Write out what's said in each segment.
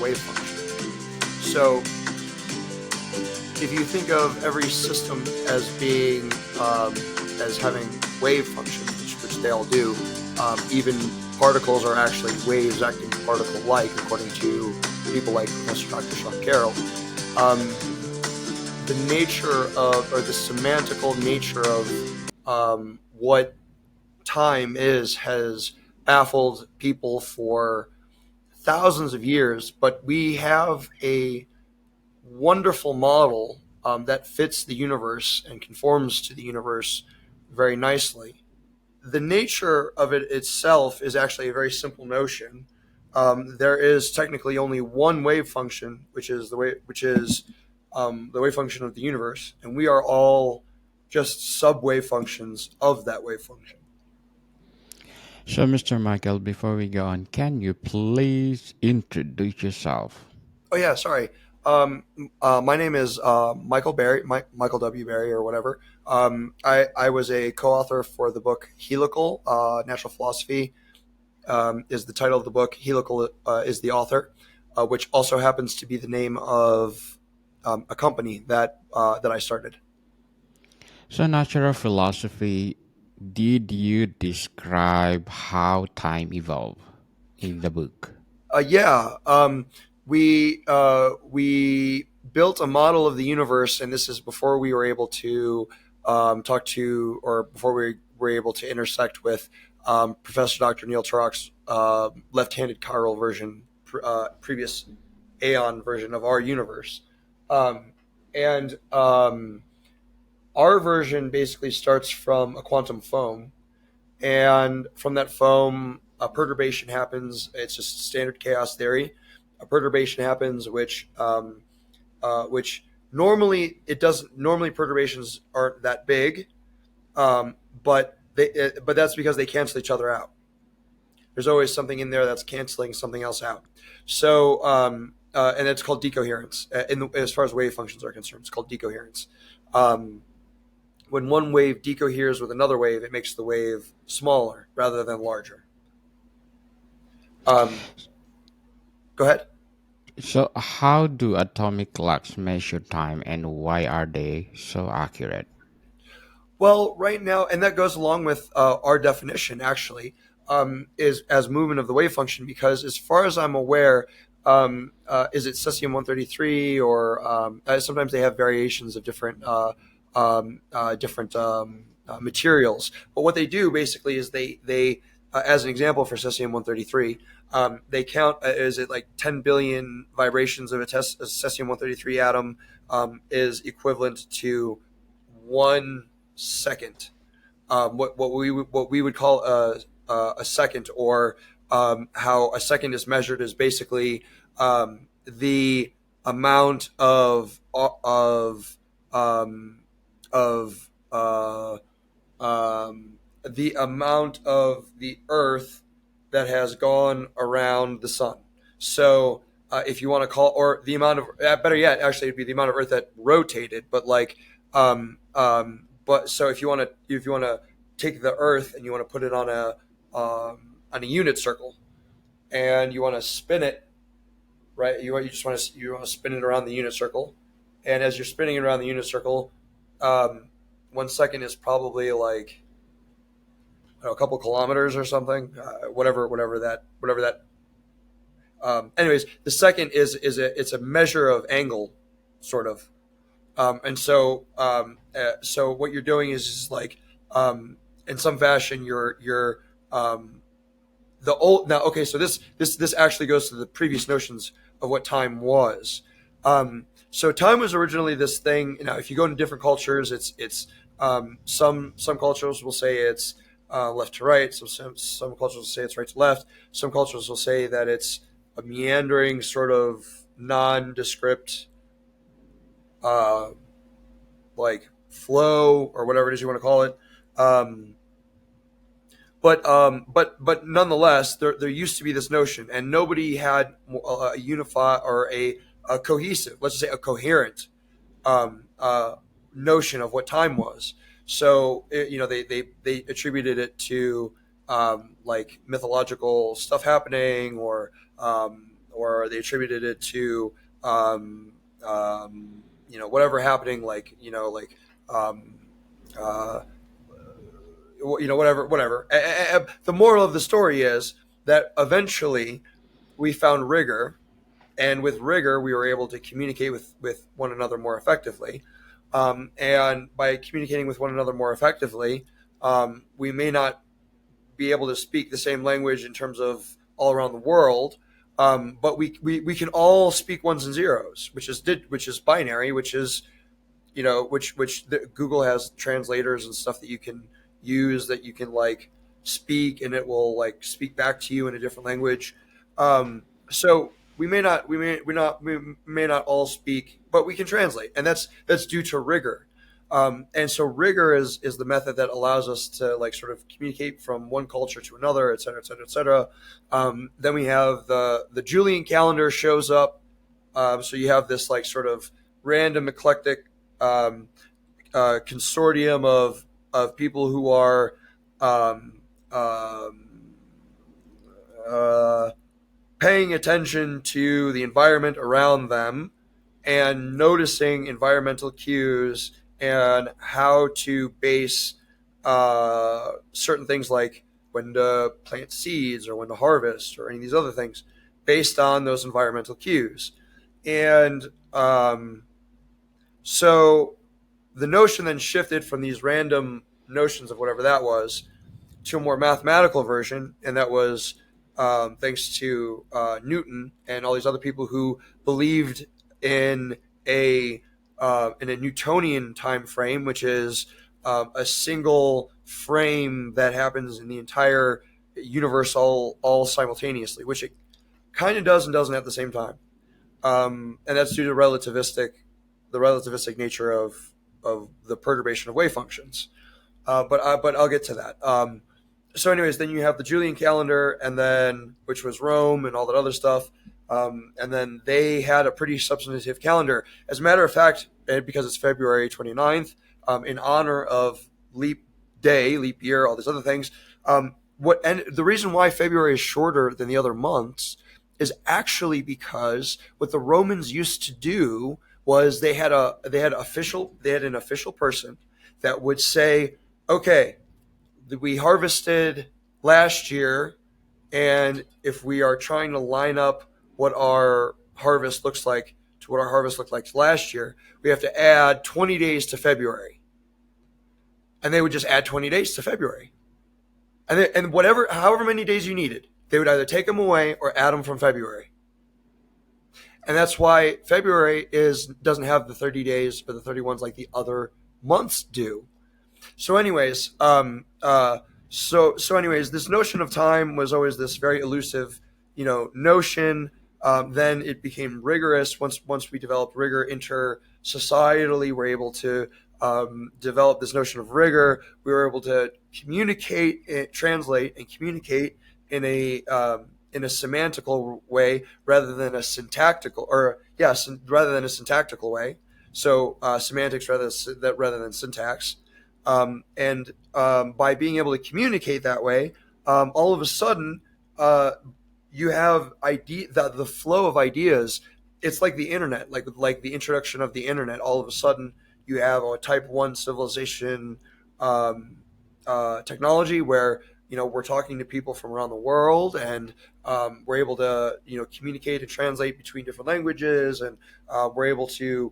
wave function. So if you think of every system as being as having wave functions, which they all do, even particles are actually waves acting particle-like, according to people like Professor Dr. Sean Carroll. Um, the nature of, or the semantical nature of what time is has baffled people for thousands of years, but we have a wonderful model that fits the universe and conforms to the universe very nicely. The nature of it itself is actually a very simple notion. There is technically only one wave function, which is the wave function of the universe, and we are all just sub-wave functions of that wave function. So, Mr. Michael, before we go on, can you please introduce yourself? Oh yeah, sorry. My name is Michael Barry, Michael W. Barry, or whatever. I was a co-author for the book Helical, Natural Philosophy is the title of the book. Helical is the author, which also happens to be the name of a company that I started. So, natural philosophy, did you describe how time evolved in the book? Yeah, we built a model of the universe, and this is before we were able to talk to, or before we were able to intersect with Professor Dr. Neil Turok's left-handed chiral version, previous Aeon version of our universe, and our version basically starts from a quantum foam, and from that foam, a perturbation happens. It's just standard chaos theory. A perturbation happens, which normally it doesn't. Normally, perturbations aren't that big, but that's because they cancel each other out. There's always something in there that's canceling something else out. So, and it's called decoherence. As far as wave functions are concerned, it's called decoherence. Um, when one wave decoheres with another wave, it makes the wave smaller rather than larger. Um, Go ahead. So, how do atomic clocks measure time and why are they so accurate? Well, right now, and that goes along with our definition, actually, is as movement of the wave function, because as far as I'm aware, is it cesium 133, or sometimes they have variations of different materials. But what they do basically is they as an example for cesium 133, they count, is it like 10 billion vibrations of a cesium 133 atom is equivalent to 1 second. What we would call a second, or how a second is measured, is basically the amount um, of the amount of the Earth that has gone around the sun. So if you want to call, or the amount of, better yet, actually, it'd be the amount of Earth that rotated. But but so if you want to take the Earth and you want to put it on a unit circle, and you want to spin it, right? You want to spin it around the unit circle, and as you're spinning it around the unit circle, um, 1 second is probably like, I don't know, a couple kilometers or something, whatever that. Anyways, the second it's a measure of angle, sort of. So what you're doing is just like, in some fashion, you're the old now. Okay, so this actually goes to the previous notions of what time was. So time was originally this thing. Now, if you go into different cultures, it's some cultures will say it's left to right. So some cultures will say it's right to left. Some cultures will say that it's a meandering sort of nondescript, uh, like flow, or whatever it is you want to call it. Um, but nonetheless, there used to be this notion, and nobody had a unified, or a cohesive, let's just say a coherent um, uh, notion of what time was. So they attributed it to like mythological stuff happening, or they attributed it to whatever happening, like um, uh, whatever. The moral of the story is that eventually we found rigor, and with rigor we were able to communicate with one another more effectively. And by communicating with one another more effectively, we may not be able to speak the same language in terms of all around the world, but we can all speak ones and zeros, which is binary, which is Google has translators and stuff that you can use, that you can like speak, and it will like speak back to you in a different language. So we may not all speak, but we can translate, and that's due to rigor. And so rigor is the method that allows us to like sort of communicate from one culture to another, et cetera, et cetera, et cetera. Then we have the Julian calendar shows up. So you have this like sort of random eclectic um, consortium of people who are um, um, uh, paying attention to the environment around them and noticing environmental cues and how to base certain things like when to plant seeds or when to harvest or any of these other things based on those environmental cues. And so the notion then shifted from these random notions of whatever that was to a more mathematical version, and that was thanks to Newton and all these other people who believed in a Newtonian time frame, which is a single frame that happens in the entire universe all simultaneously, which it kind of does and doesn't at the same time. And that's due to the relativistic nature of the perturbation of wave functions. But I'll get to that. So, anyways, then you have the Julian calendar, and then which was Rome and all that other stuff. And then they had a pretty substantive calendar. As a matter of fact, because it's February 29th, in honor of leap day, leap year, all these other things. The reason why February is shorter than the other months is actually because what the Romans used to do was they had an official person that would say, okay, we harvested last year, and if we are trying to line up what our harvest looks like to what our harvest looked like last year, we have to add 20 days to February. And they would just add 20 days to February. And however many days you needed, they would either take them away or add them from February. And that's why February doesn't have the 30 days or the 31s like the other months do. So anyways, this notion of time was always this very elusive, notion. Then it became rigorous. Once we developed rigor inter-societally, we're able to develop this notion of rigor. We were able to translate and communicate in a semantical way rather than a syntactical, way. So semantics rather than syntax. And by being able to communicate that way, all of a sudden, you have the flow of ideas. It's like the internet, like the introduction of the internet. All of a sudden, you have a type 1 civilization technology where we're talking to people from around the world, and we're able to communicate and translate between different languages, and we're able to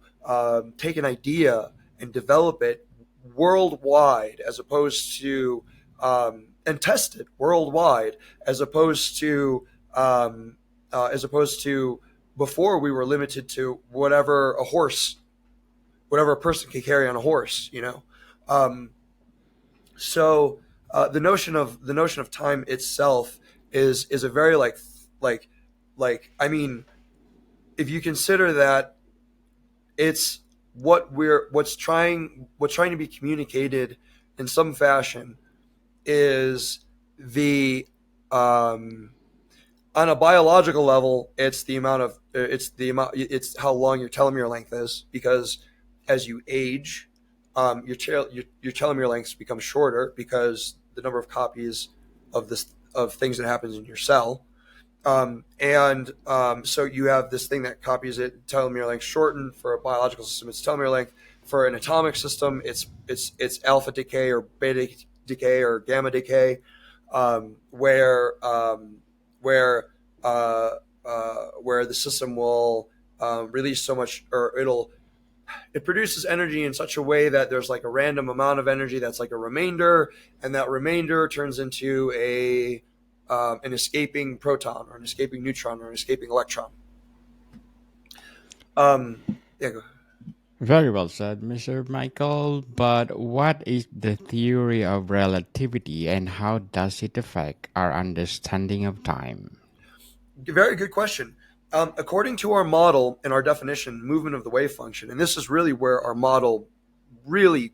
take an idea and develop it worldwide, as opposed to and test it worldwide, as opposed to before we were limited to whatever a person could carry on a horse. So the notion of time itself is a very I mean, if you consider that it's what's trying to be communicated in some fashion is the on a biological level, it's it's how long your telomere length is, because as you age, your telomere lengths become shorter because the number of copies of things that happens in your cell. So you have this thing that copies it, telomere length shortened for a biological system. It's telomere length. For an atomic system, it's alpha decay or beta decay or gamma decay, where where the system will release so much, or it produces energy in such a way that there's like a random amount of energy that's like a remainder, and that remainder turns into a an escaping proton or an escaping neutron or an escaping electron. Yeah, Very well said, Mr. Michael. But what is the theory of relativity and how does it affect our understanding of time? very good question. According to our model and our definition, movement of the wave function, and this is really where our model really,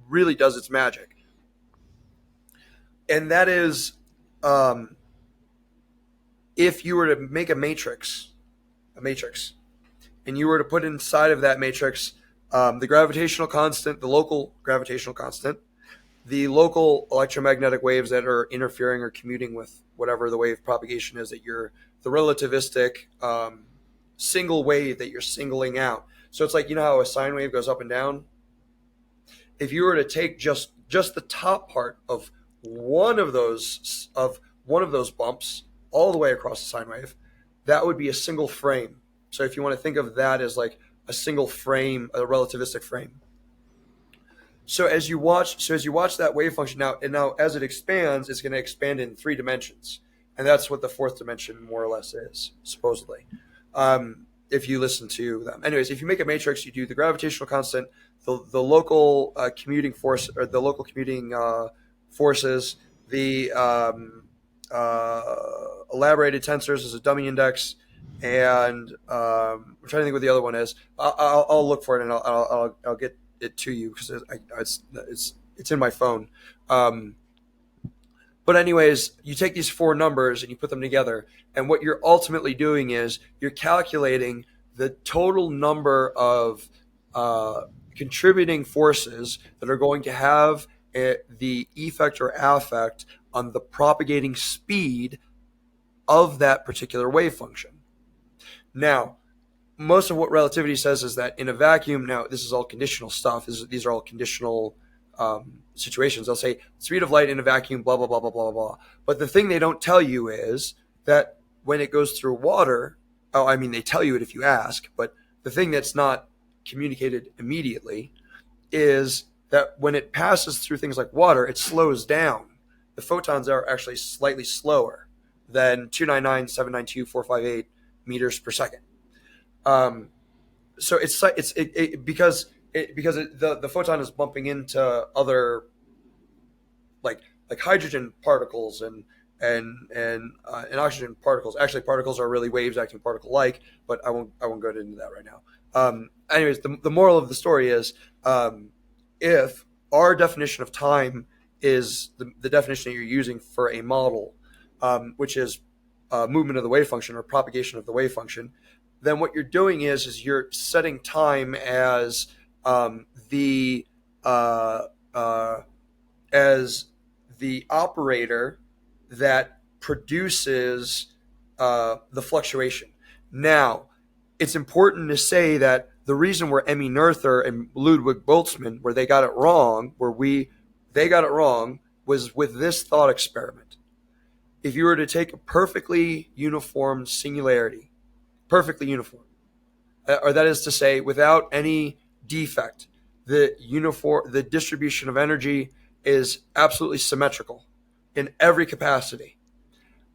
really does its magic, and that is, um, if you were to make a matrix, and you were to put inside of that matrix the gravitational constant, the local gravitational constant, the local electromagnetic waves that are interfering or commuting with whatever the wave propagation is that you're, the relativistic single wave that you're singling out. So it's like, you know how a sine wave goes up and down? If you were to take just the top part of one of those bumps all the way across the sine wave, that would be a single frame. So if you want to think of that as like a single frame, a relativistic frame. So as you watch that wave function now, and now as it expands, it's going to expand in 3 dimensions, and that's what the fourth dimension more or less is supposedly. If you listen to them, anyways, if you make a matrix, you do the gravitational constant, the local commuting force or the local commuting forces, the elaborated tensors as a dummy index, and I'm trying to think what the other one is. I'll look for it and I'll get it to you because it's in my phone. Um, but anyways, you take these 4 numbers and you put them together, and what you're ultimately doing is you're calculating the total number of contributing forces that are going to have the effect or affect on the propagating speed of that particular wave function. Now, most of what relativity says is that in a vacuum, now this is all conditional stuff. These are all conditional situations. They'll say speed of light in a vacuum, blah, blah, blah, blah, blah, blah. But the thing they don't tell you is that when it goes through water, oh, I mean, they tell you it if you ask, but the thing that's not communicated immediately is that when it passes through things like water, it slows down. The photons are actually slightly slower than 299, 792, 458 meters per second. Um, so the photon is bumping into other like hydrogen particles and oxygen particles. Actually, particles are really waves acting particle like, but I won't go into that right now. Anyways, the moral of the story is, if our definition of time is the definition that you're using for a model, which is movement of the wave function or propagation of the wave function, then what you're doing is you're setting time the uh, uh, as the operator that produces the fluctuation. Now, it's important to say that the reason where Emmy Noether and Ludwig Boltzmann, where they got it wrong, they got it wrong, was with this thought experiment. If you were to take a perfectly uniform singularity, perfectly uniform, or that is to say, without any defect, the distribution of energy is absolutely symmetrical in every capacity,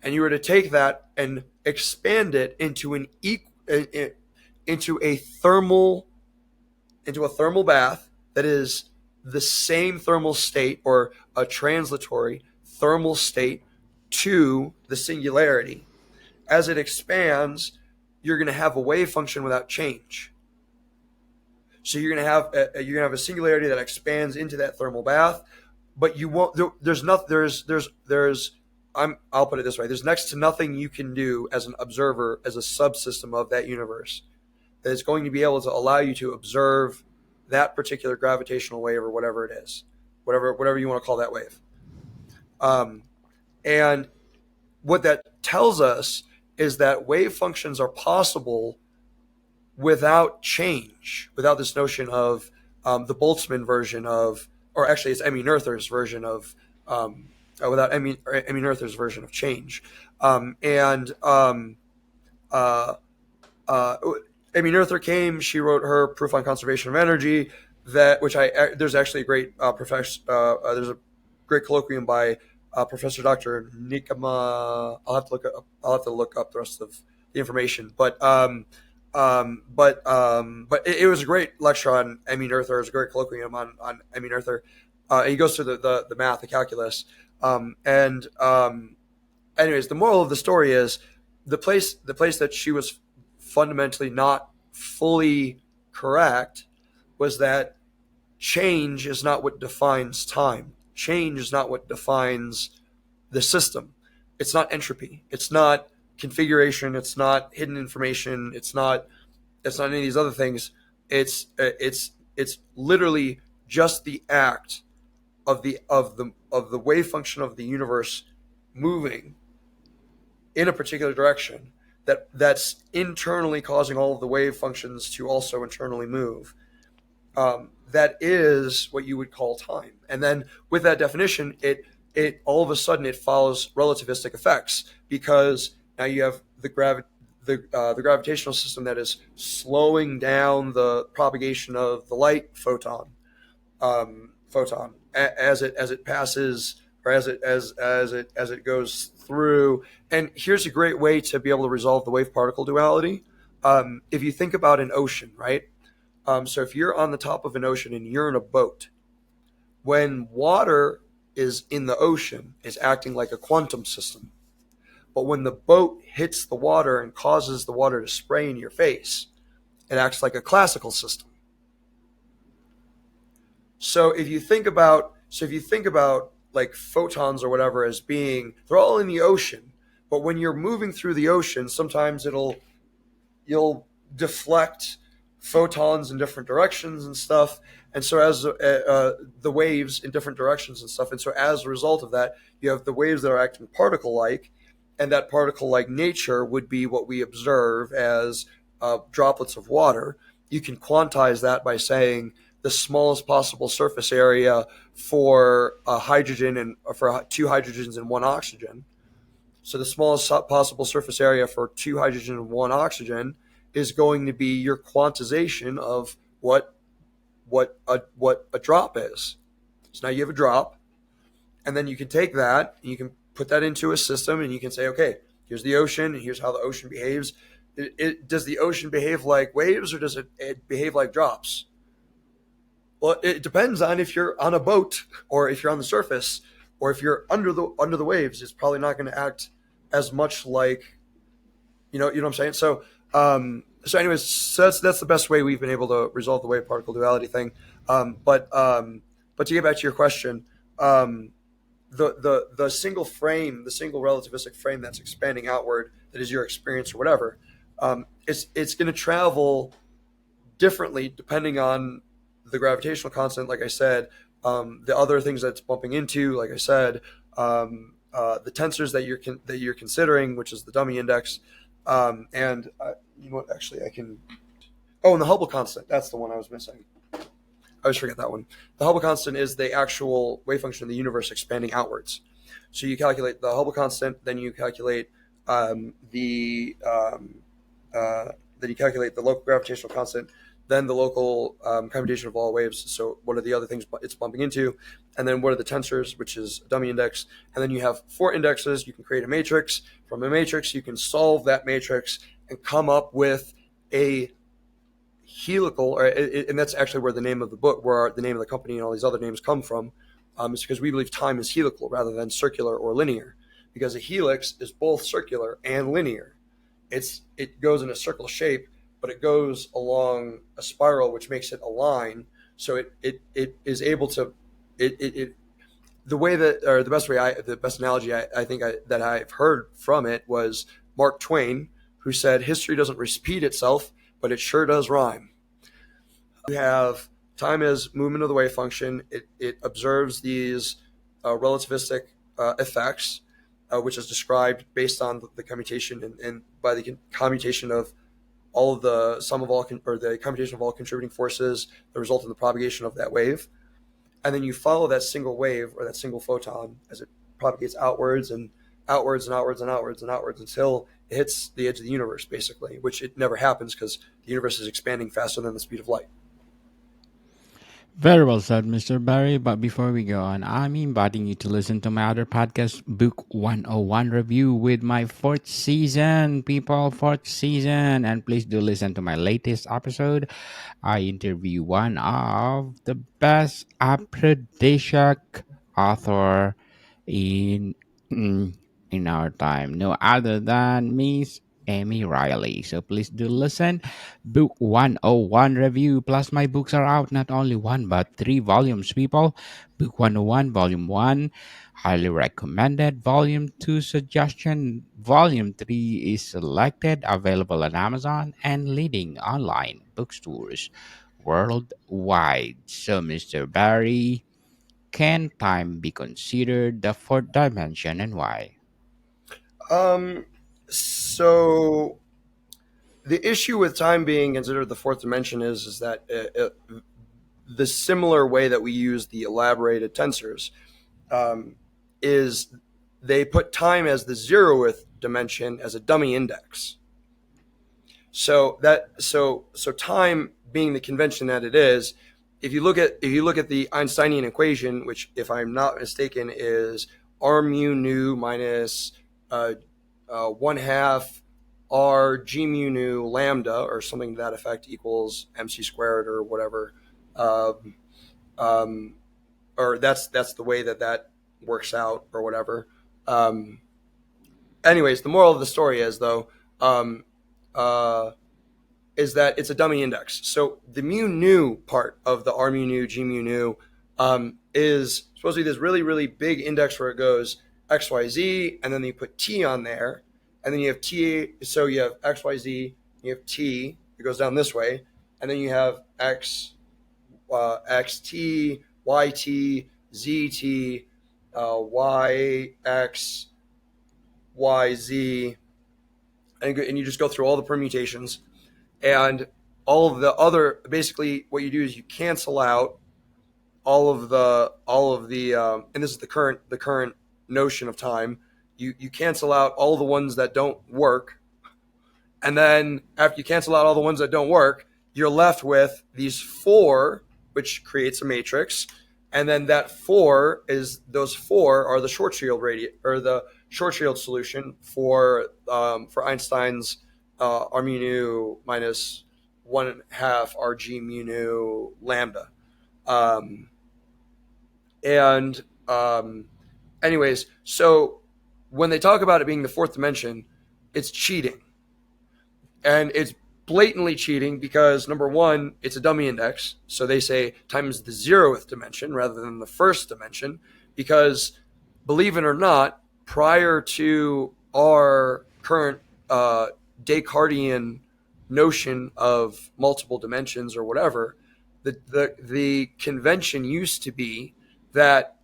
and you were to take that and expand it into a thermal bath that is the same thermal state or a translatory thermal state to the singularity. As it expands, you're going to have a wave function without change. So you're going to have a singularity that expands into that thermal bath, but you won't. There's not. There's. I'll put it this way. There's next to nothing you can do as an observer, as a subsystem of that universe, that is going to be able to allow you to observe that particular gravitational wave or whatever it is, whatever you want to call that wave. And what that tells us is that wave functions are possible without change, without this notion of the Boltzmann version of, or actually it's Emmy Noether's version of, without Emmy Noether's version of change. And uh, uh, Amy Noether came. She wrote her proof on conservation of energy. That which there's actually a great there's a great colloquium by Professor Dr. Nikama. I'll have to look up the rest of the information. But it was a great lecture on Amy Noether. It was a great colloquium on Amy Noether. He goes through the math, the calculus, and anyways, the moral of the story is the place that she was fundamentally not fully correct was that change is not what defines time. Change is not what defines the system. It's not entropy. It's not configuration. It's not hidden information. It's not any of these other things. It's literally just the act of the wave function of the universe moving in a particular direction that's internally causing all of the wave functions to also internally move. That is what you would call time. And then with that definition, it all of a sudden it follows relativistic effects, because now you have the gravitational system that is slowing down the propagation of the light photon as it passes, or as it goes through. And here's a great way to be able to resolve the wave particle duality. If you think about an ocean, right? So if you're on the top of an ocean and you're in a boat, when water is in the ocean, it's acting like a quantum system. But when the boat hits the water and causes the water to spray in your face, it acts like a classical system. So if you think about like photons or whatever as being, they're all in the ocean, but when you're moving through the ocean, sometimes you'll deflect photons in different directions and stuff, and so as the waves in different directions and stuff, and so as a result of that, you have the waves that are acting particle-like, and that particle-like nature would be what we observe as droplets of water. You can quantize that by saying the smallest possible surface area for a hydrogen and for two hydrogens and one oxygen. So the smallest possible surface area for two hydrogen and one oxygen is going to be your quantization of what a drop is. So now you have a drop, and then you can take that and you can put that into a system, and you can say, okay, here's the ocean, and here's how the ocean behaves. Does the ocean behave like waves, or does it behave like drops? Well, it depends on if you're on a boat or if you're on the surface, or if you're under the waves. It's probably not going to act as much like, you know what I'm saying. Anyways, so that's the best way we've been able to resolve the wave particle duality thing. But to get back to your question, the single frame, the single relativistic frame that's expanding outward, that is your experience or whatever, it's going to travel differently depending on the gravitational constant, like I said, the other things that it's bumping into, like I said, the tensors that you're considering, which is the dummy index, and you know what? Actually, I can. Oh, and the Hubble constant. That's the one I was missing. I always forget that one. The Hubble constant is the actual wave function of the universe expanding outwards. So you calculate the Hubble constant, then you calculate then you calculate the local gravitational constant, then the local commutation of all waves. So what are the other things it's bumping into? And then what are the tensors, which is a dummy index? And then you have 4 indexes. You can create a matrix. From a matrix, you can solve that matrix and come up with a helical, and that's actually where the name of the book, where the name of the company and all these other names come from. It's because we believe time is helical rather than circular or linear, because a helix is both circular and linear. It goes in a circle shape, but it goes along a spiral, which makes it a line. So it is able to the way that, or the best analogy I think that I've heard from it was Mark Twain, who said, "History doesn't repeat itself, but it sure does rhyme." You have time as movement of the wave function. It observes these relativistic effects, which is described based on the commutation and by the commutation of all of the sum of all or the computation of all contributing forces that result in the propagation of that wave, and then you follow that single wave or that single photon as it propagates outwards and outwards and outwards and outwards and outwards until it hits the edge of the universe, basically, which it never happens because the universe is expanding faster than the speed of light. Very well said, Mr. Barry. But before we go on, I'm inviting you to listen to my other podcast, Book 101 Review, with my fourth season, people, fourth season. And please do listen to my latest episode. I interview one of the best aphrodisiac author in mm, in our time, no other than Miss Amy Riley. So please do listen. Book 101 review. Plus, my books are out, not only one but three volumes, people. Book 101, Volume 1, highly recommended. Volume 2, suggestion. Volume 3 is selected, available on Amazon and leading online bookstores worldwide. So, Mr. Barry, can time be considered the fourth dimension and why? Um, so the issue with time being considered the fourth dimension is that the similar way that we use the elaborated tensors um, is they put time as the zeroth dimension as a dummy index. So time being the convention that it is, if you look at the Einsteinian equation, which if I'm not mistaken is r mu nu minus 1/2 r g mu nu lambda or something to that effect equals mc squared or whatever, um, um, or that's the way that works out or whatever. Um, Anyways, the moral of the story is though. Um, uh, is that it's a dummy index. So the mu nu part of the r mu nu g mu nu is supposed to be this really really big index where it goes x y z, and then you put t on there, and then you have t. So you have x y z, you have t. It goes down this way, and then you have x x t y t z t y x y z, and you just go through all the permutations and all of the other. Basically what you do is you cancel out all of the and this is the current notion of time. You cancel out all the ones that don't work, and then after you cancel out all the ones that don't work, you're left with these four, which creates a matrix. And then those four are the Schwarzschild radius or the Schwarzschild solution for Einstein's r mu nu minus 1/2 rg mu nu lambda. Um, and Anyways, so when they talk about it being the fourth dimension, it's cheating. And it's blatantly cheating because number one, it's a dummy index. So they say time is the zeroth dimension rather than the first dimension because, believe it or not, prior to our current Descartesian notion of multiple dimensions or whatever, the convention used to be that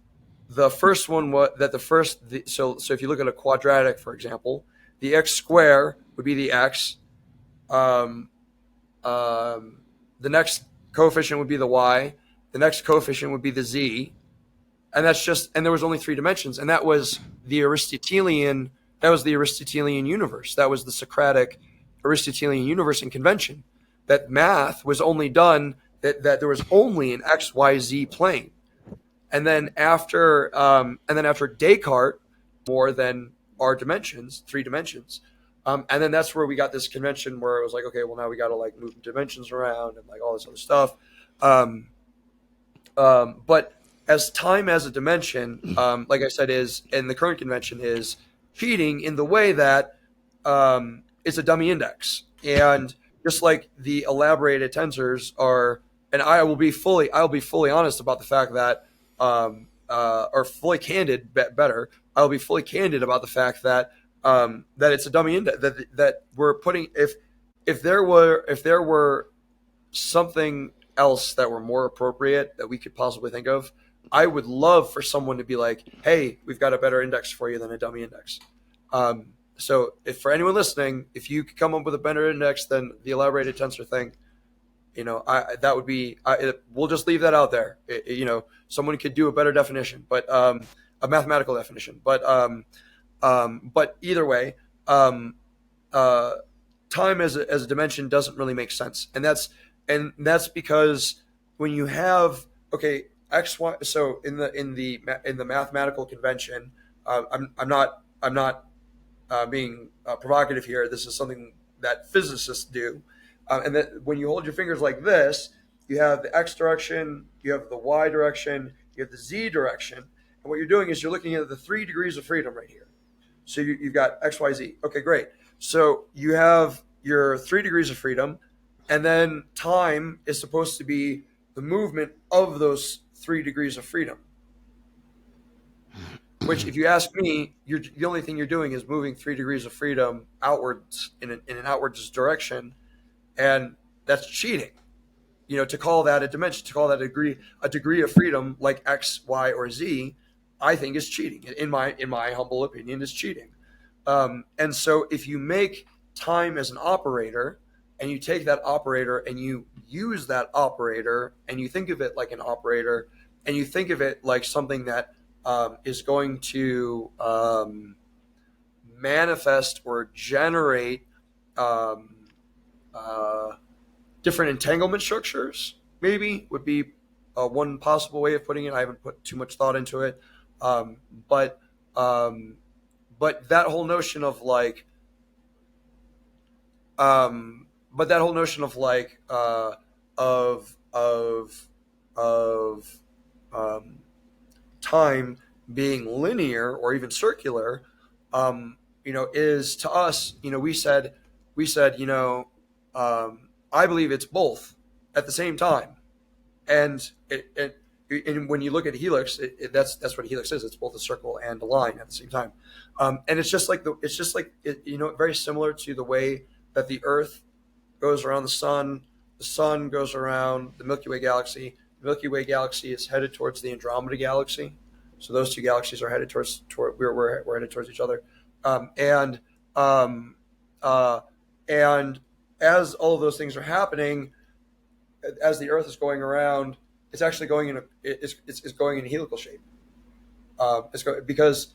the first one was that the first so if you look at a quadratic, for example, the x square would be the x, um, the next coefficient would be the y, the next coefficient would be the z, and there was only three dimensions, and that was the Aristotelian universe. That was the Socratic Aristotelian universe and convention. That math was only done that there was only an XYZ plane. And then after Descartes, more than our dimensions, three dimensions. And then that's where we got this convention where it was like, okay, well now we got to like move dimensions around and like all this other stuff. But as time as a dimension, like I said, is in the current convention is cheating in the way that it's a dummy index, and just like the elaborated tensors are. And I'll be fully honest about the fact that, or fully candid, better. I'll be fully candid about the fact that that it's a dummy index that we're putting. If there were something else that were more appropriate that we could possibly think of, I would love for someone to be like, hey, we've got a better index for you than a dummy index. So if for anyone listening, if you could come up with a better index than the elaborated tensor thing, that would be. We'll just leave that out there. Someone could do a better definition, but a mathematical definition. But either way, um, uh, time as a dimension doesn't really make sense, and that's because when you have, okay, x y. So in the mathematical convention, I'm not being provocative here. This is something that physicists do, and that when you hold your fingers like this, you have the x direction, you have the y direction, you have the z direction, and what you're doing is you're looking at the 3 degrees of freedom right here. So you've got x, y, z. Okay, great. So you have your 3 degrees of freedom, and then time is supposed to be the movement of those 3 degrees of freedom. Which, if you ask me, the only thing you're doing is moving 3 degrees of freedom outwards in an outwards direction, and that's cheating. To call that a dimension, to call that a degree of freedom like x, y, or z, I think is cheating. In my humble opinion, is cheating. And so, if you make time as an operator, and you take that operator and you use that operator, and you think of it like an operator, and you think of it like something that is going to manifest or generate um, uh, different entanglement structures, maybe would be one possible way of putting it. I haven't put too much thought into it, um, but um, but that whole notion of like, but that whole notion of like, of um, time being linear or even circular, is to us, we said, I believe it's both at the same time, and and when you look at a helix, that's what a helix is. It's both a circle and a line at the same time, and it's just like very similar to the way that the Earth goes around the sun goes around the Milky Way galaxy. The Milky Way galaxy is headed towards the Andromeda galaxy, so those two galaxies are headed we're headed towards each other, um, uh, and as all of those things are happening, as the Earth is going around, it's actually going it's going in a helical shape. Because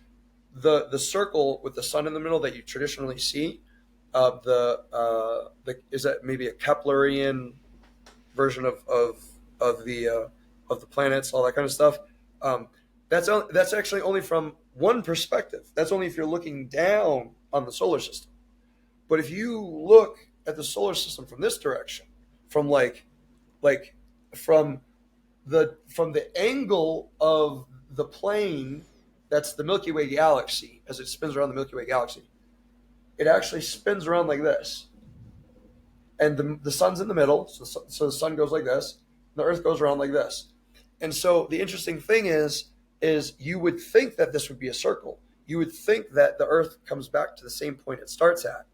the circle with the sun in the middle that you traditionally see, the is that maybe a Keplerian version of the planets, all that kind of stuff. Um, that's actually only from one perspective. That's only if you're looking down on the solar system. But if you look at the solar system from this direction, from like from the angle of the plane that's the Milky Way galaxy, as it spins around the Milky Way galaxy, it actually spins around like this, and the sun's in the middle, so the sun goes like this, and the Earth goes around like this. And so the interesting thing is you would think that this would be a circle. You would think that the Earth comes back to the same point it starts at,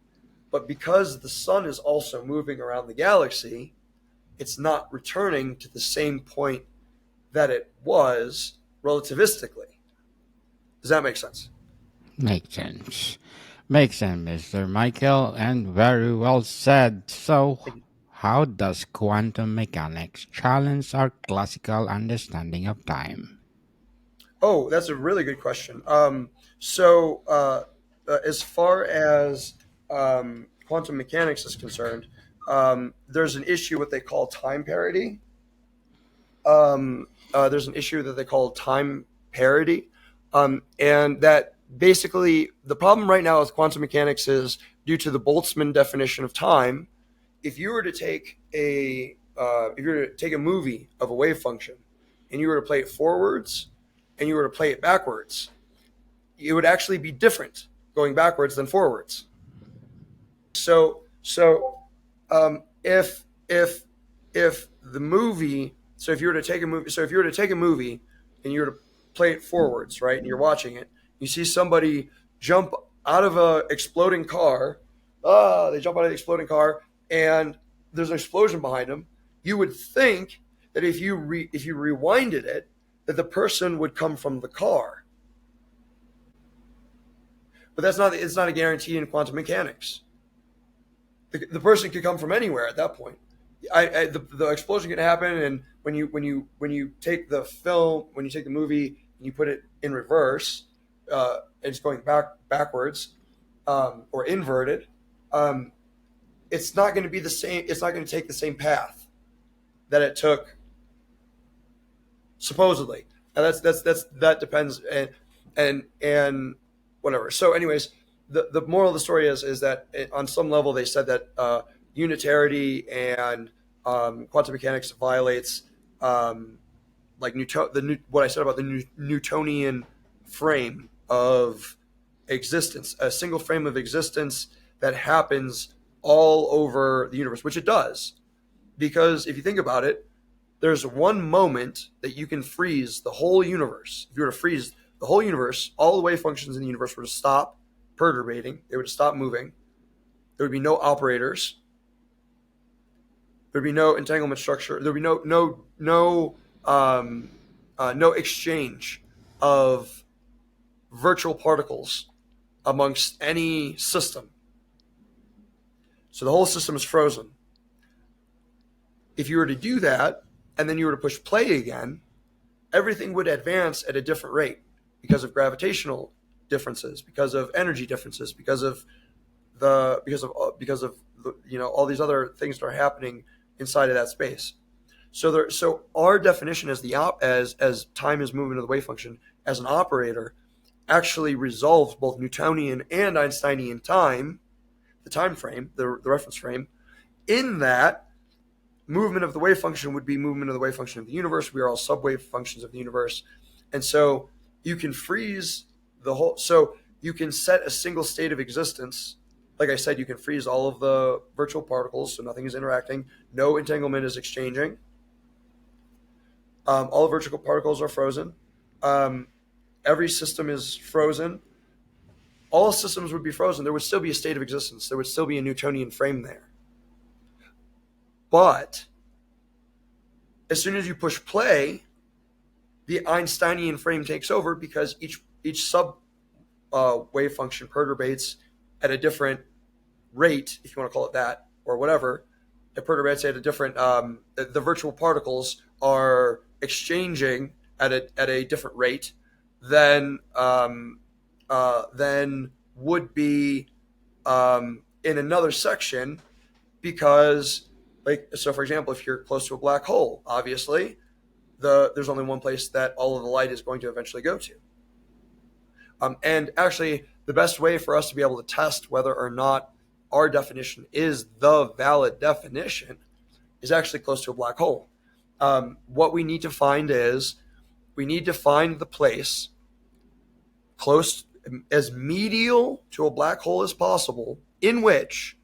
but because the sun is also moving around the galaxy, it's not returning to the same point that it was relativistically. Does that make sense? Makes sense. Makes sense, Mr. Michael, and very well said. So, how does quantum mechanics challenge our classical understanding of time? Oh, that's a really good question. As far as quantum mechanics is concerned, there's an issue what they call time parity. There's an issue that they call time parity, and that basically the problem right now with quantum mechanics is due to the Boltzmann definition of time. If you were to take a movie of a wave function, and you were to play it forwards, and you were to play it backwards, it would actually be different going backwards than forwards. So if the movie, so if you were to take a movie, so if you were to take a movie and you were to play it forwards, right, and you're watching it, you see somebody jump out of a exploding car. They jump out of the exploding car, and there's an explosion behind them. You would think that if you rewinded it, that the person would come from the car. But it's not a guarantee in quantum mechanics. The person could come from anywhere at that point. The explosion could happen, and when you take the film, when you take the movie and you put it in reverse, it's going backwards, or inverted. Um, it's not going to be the same. It's not going to take the same path that it took supposedly. Now that depends, and whatever. So, anyways, the moral of the story is that on some level they said that unitarity and quantum mechanics violates like what I said about the Newtonian frame of existence, a single frame of existence that happens all over the universe, which it does. Because if you think about it, there's one moment that you can freeze the whole universe. If you were to freeze the whole universe, all the wave functions in the universe were to stop perturbating, they would stop moving. There would be no operators. There'd be no entanglement structure. There'd be no exchange of virtual particles amongst any system. So the whole system is frozen. If you were to do that, and then you were to push play again, everything would advance at a different rate because of gravitational differences, because of energy differences, because of all these other things that are happening inside of that space. So our definition as time is moving to the wave function as an operator actually resolves both Newtonian and Einsteinian time, the time frame, the reference frame, in that movement of the wave function would be movement of the wave function of the universe. We are all subwave functions of the universe. And so you can freeze the whole, so you can set a single state of existence. Like I said, you can freeze all of the virtual particles, so nothing is interacting. No entanglement is exchanging. All the virtual particles are frozen. Every system is frozen. All systems would be frozen. There would still be a state of existence. There would still be a Newtonian frame there. But as soon as you push play, the Einsteinian frame takes over because each sub wave function perturbates at a different rate, if you want to call it that, or whatever. It perturbates at a different. The virtual particles are exchanging at a different rate than would be in another section, because, like, so for example, if you're close to a black hole, obviously there's only one place that all of the light is going to eventually go to. And actually, the best way for us to be able to test whether or not our definition is the valid definition is actually close to a black hole. What we need to find is we need to find the place close, as medial to a black hole as possible, in which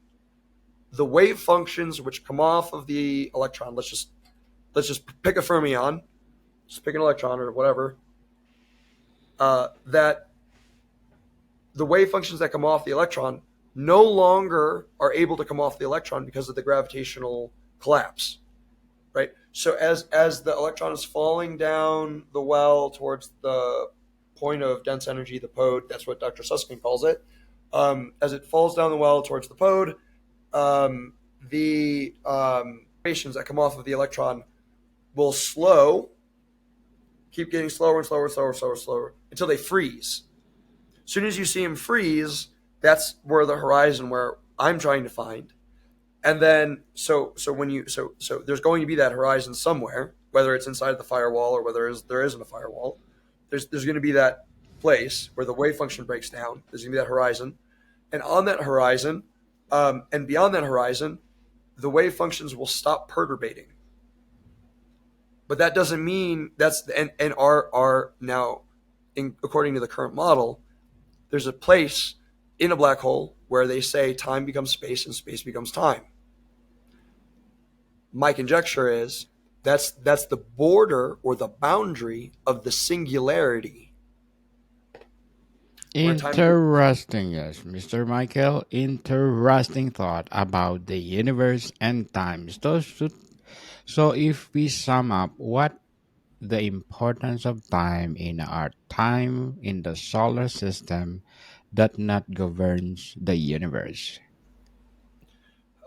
the wave functions which come off of the electron, let's just pick a fermion, just pick an electron or whatever, that the wave functions that come off the electron no longer are able to come off the electron because of the gravitational collapse, right? So as the electron is falling down the well towards the point of dense energy, the pod, that's what Dr. Susskind calls it, as it falls down the well towards the pod, the vibrations that come off of the electron will keep getting slower and slower until they freeze. As soon as you see them freeze, that's where the horizon where I'm trying to find. And then so there's going to be that horizon somewhere, whether it's inside the firewall or whether there isn't a firewall. There's going to be that place where the wave function breaks down. There's going to be that horizon, and on that horizon, and beyond that horizon, the wave functions will stop perturbating. But that doesn't mean that's and are now, according to the current model, there's a place in a black hole where they say time becomes space and space becomes time. My conjecture is that's the border or the boundary of the singularity. Interesting, yes, Mr. Michael. Interesting thought about the universe and time. So if we sum up, what the importance of time in our time in the solar system that not governs the universe.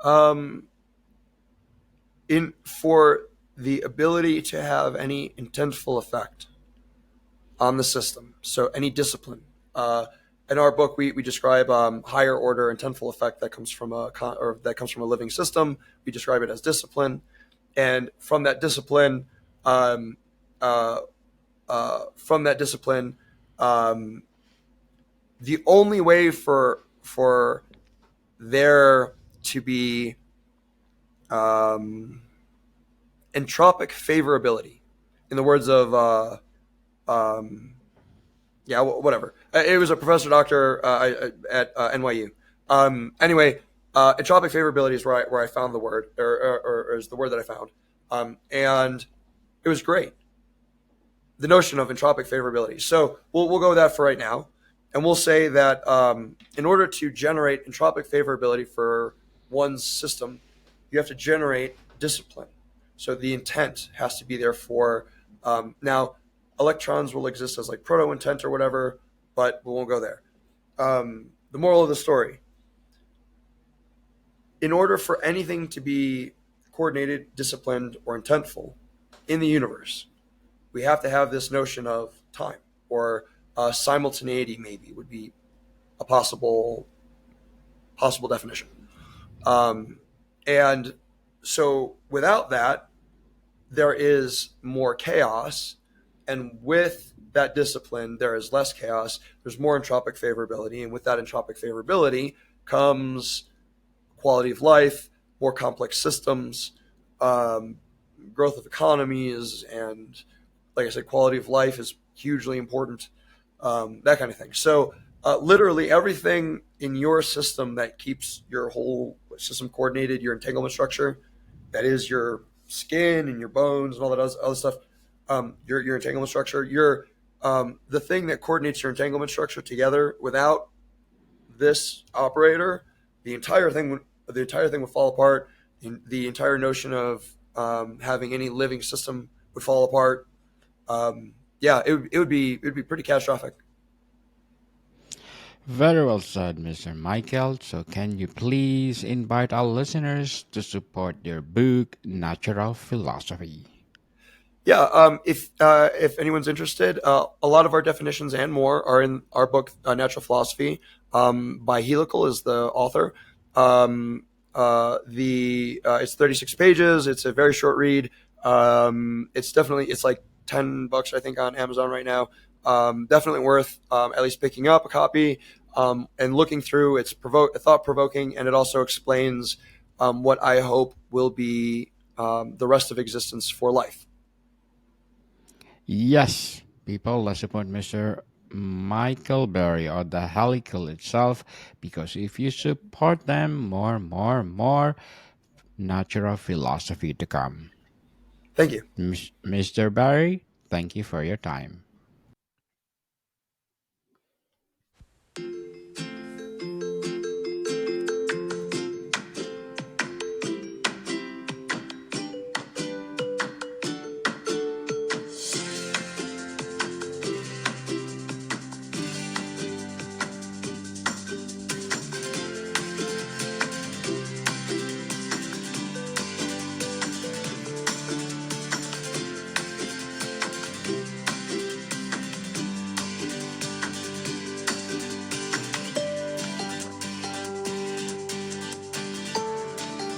Um, in for the ability to have any intentful effect on the system. So any discipline. In our book, we describe higher order intentful effect that comes from or that comes from a living system. We describe it as discipline, and um, uh, from that discipline, um, the only way for there to be um, entropic favorability, in the words of um, yeah, whatever. It was a professor doctor at NYU. Anyway, entropic favorability is where I found the word, or is the word that I found, and it was great. The notion of entropic favorability. So we'll go with that for right now, and we'll say that in order to generate entropic favorability for one's system, you have to generate discipline. So the intent has to be there for now. Electrons will exist as like proto intent or whatever, but we won't go there. The moral of the story: in order for anything to be coordinated, disciplined, or intentful in the universe, we have to have this notion of time, or simultaneity. Maybe would be a possible definition. Um, and so without that, there is more chaos, and with that discipline, there is less chaos. There's more entropic favorability, and with that entropic favorability comes quality of life, more complex systems, um, growth of economies, and like I said, quality of life is hugely important. That kind of thing. So, literally everything in your system that keeps your whole system coordinated, your entanglement structure, that is your skin and your bones and all that other stuff, your entanglement structure, the thing that coordinates your entanglement structure together. Without this operator, the entire thing would fall apart. The entire notion of having any living system would fall apart. Yeah, it would be pretty catastrophic. Very well said, Mr. Michael. So, can you please invite our listeners to support their book, Natural Philosophy? Yeah, if anyone's interested, a lot of our definitions and more are in our book, Natural Philosophy. By Helical is the author. The It's 36 pages. It's a very short read. It's like $10, I think, on Amazon right now. Definitely worth at least picking up a copy and looking through. It's thought provoking, and it also explains what I hope will be the rest of existence for life. Yes, people, let's support Mr. Michael Berry or the Helical itself, because if you support them, more natural philosophy to come. Thank you. Mr. Barry, thank you for your time.